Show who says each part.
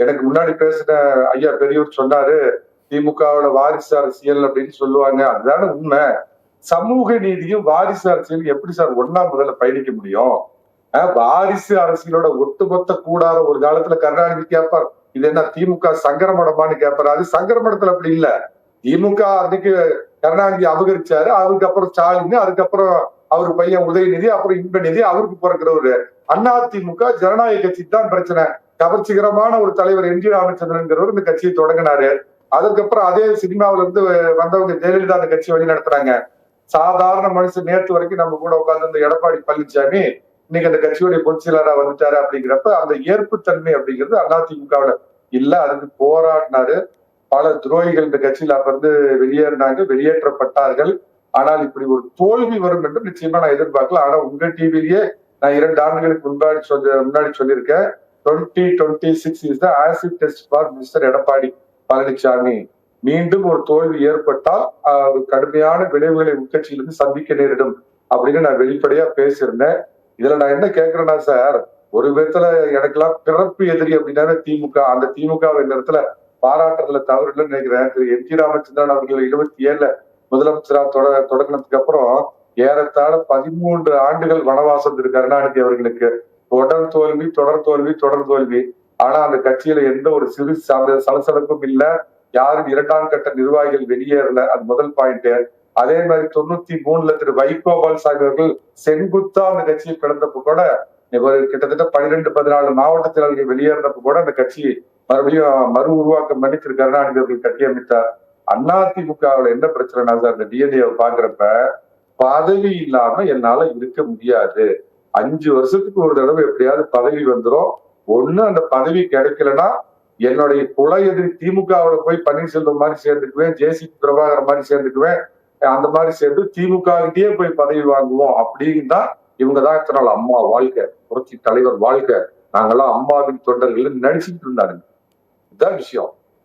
Speaker 1: எனக்கு முன்னாடி பேசின ஐயா பெரியவர் சொன்னாரு, திமுகவோட வாரிசு அரசியல் அப்படின்னு சொல்லுவாங்க. அதுதானே உண்மை. சமூக நீதியும் வாரிசு அரசியல் எப்படி சார் ஒண்ணா முதல்ல பயணிக்க முடியும்? வாரிசு அரசியலோட ஒட்டுமொத்த கூடார ஒரு காலத்துல கருணாநிதி கேட்பார், இது என்ன திமுக சங்கரமடமான்னு கேட்பாரு. அது சங்கரமடத்துல அப்படி இல்ல. திமுக அன்னைக்கு கருணாநிதி அபகரிச்சாரு. அதுக்கப்புறம் ஸ்டாலின், அதுக்கப்புறம் அவரு பையன் உதயநிதி, அப்புறம் இன்பநிதி, அவருக்கு பிறக்கிறவரு. அதிமுக ஜனநாயக கட்சி தான் பிரச்சனை. கவர்ச்சிகரமான ஒரு தலைவர் எம் ஜி ராமச்சந்திரன்கிறவர் இந்த கட்சியை தொடங்கினாரு. அதுக்கப்புறம் அதே சினிமாவில இருந்து வந்தவங்க ஜெயலலிதா அந்த கட்சியை வழி நடத்துறாங்க. சாதாரண மனுஷன் நேற்று வரைக்கும் நம்ம கூட உட்கார்ந்து இந்த எடப்பாடி பழனிசாமி இன்னைக்கு அந்த கட்சியுடைய பொதுச் செயலரா வந்துட்டாரு அப்படிங்கிறப்ப அந்த ஏற்புத்தன்மை அப்படிங்கிறது அதிமுகவுல இல்ல. அதுக்கு போராடினாரு. பல துரோகிகள் இந்த கட்சியில அப்ப வெளியேறினாங்க, வெளியேற்றப்பட்டார்கள். ஆனால் இப்படி ஒரு தோல்வி வரும் என்று நிச்சயமா நான் எதிர்பார்க்கல. ஆனா உங்க டிவிலேயே நான் 2 ஆண்டுகளுக்கு முன்னாடி சொல்லியிருக்கேன், 2026 is the acid test for mister Edappadi Palaniswami. மீண்டும் ஒரு தோல்வி ஏற்பட்டால் ஒரு கடுமையான விளைவுகளை உட்கட்சியிலிருந்து சந்திக்க நேரிடும் அப்படின்னு நான் வெளிப்படையா பேசியிருந்தேன். இதுல நான் என்ன கேட்கிறேன்னா சார், ஒரு விதத்துல எனக்கெல்லாம் பிறப்பு எதிரி அப்படின்னாவே திமுக. அந்த திமுக இந்த இடத்துல பாராட்டுறதுல தவறு இல்லைன்னு நினைக்கிறேன். திரு எம் ஜி ராமச்சந்திரன் அவர்கள் 27 முதலமைச்சரா தொடங்கினதுக்கு அப்புறம் ஏறத்தாழ 13 ஆண்டுகள் வனவாசம் திரு கருணாநிதி அவர்களுக்கு. தொடர் தோல்வி தொடர் தோல்வி தொடர் தோல்வி. ஆனா அந்த கட்சியில எந்த ஒரு சிறு சலசலப்பும் இல்ல. யாரும் 2ஆம் கட்ட நிர்வாகிகள் வெளியேறல. அது முதல் பாயிண்ட். அதே மாதிரி 93 திரு வைகோ பால்சாமி அவர்கள் செங்குத்தா அந்த கட்சியை பிளந்தப்ப கூட கிட்டத்தட்ட 12-14 மாவட்ட செயலாளர்கள் வெளியேறினப்ப கூட அந்த கட்சி மறுபடியும் மறு உருவாக்கம் பண்ணி திரு கருணாநிதி அவர்கள் கட்டியமைத்தார். அதிமுகவுல என்ன பிரச்சனைனா சார், இந்த டிஎன்ஏ பாக்குறப்ப பதவி இல்லாம என்னால இருக்க முடியாது. 5 வருஷத்துக்கு ஒரு தடவை எப்படியாவது பதவி வந்துரும். ஒண்ணு அந்த பதவி கிடைக்கலன்னா என்னுடைய குல எதிரி திமுகவுல போய் பன்னீர்செல்வம் மாதிரி சேர்ந்துக்குவேன், ஜேசி பிரபாகர் மாதிரி சேர்ந்துக்குவேன், அந்த மாதிரி சேர்ந்து திமுக கிட்டே போய் பதவி வாங்குவோம் அப்படின்னு தான் இவங்கதான் இத்தனை நாள் அம்மா வாழ்க்கை, புரட்சி தலைவர் வாழ்க்கை, நாங்கெல்லாம் அம்மாவின் தொண்டர்கள் நடிச்சுட்டு இருந்தாருங்க. இதுதான் விஷயம்.